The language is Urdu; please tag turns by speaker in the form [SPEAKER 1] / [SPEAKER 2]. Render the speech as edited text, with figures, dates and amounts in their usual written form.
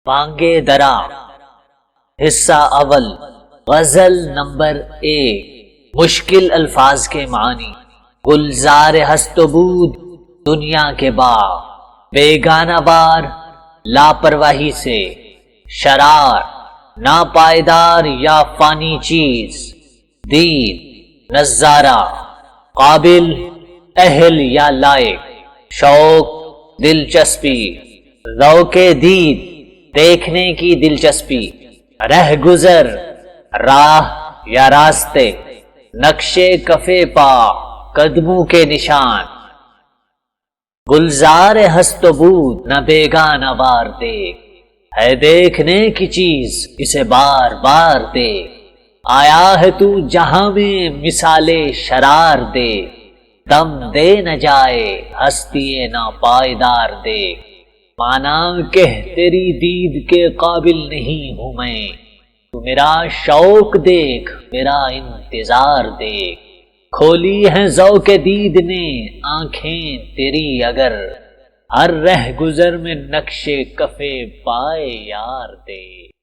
[SPEAKER 1] بانگے درا حصہ اول غزل نمبر 1 مشکل الفاظ کے معنی گلزار ہست و بود دنیا کے باغ بیگانہ بار لاپرواہی سے شرار ناپائیدار یا فانی چیز دید نظارہ قابل اہل یا لائق شوق دلچسپی ذوق دید دیکھنے کی دلچسپی رہ گزر راہ یا راستے نقشے کفے پا قدموں کے نشان گلزار ہست و بود نہ بیگانہ بار دیکھ ہے دیکھنے کی چیز اسے بار بار دیکھ آیا ہے تو جہاں میں مثال شرار دے دم دے نہ جائے ہستی ناپائیدار دیکھ مانا کہ تیری دید کے قابل نہیں ہوں میں تو میرا شوق دیکھ میرا انتظار دیکھ کھولی ہیں ذوق دید نے آنکھیں تیری اگر ہر رہ گزر میں نقش کفے پائے یار دیکھ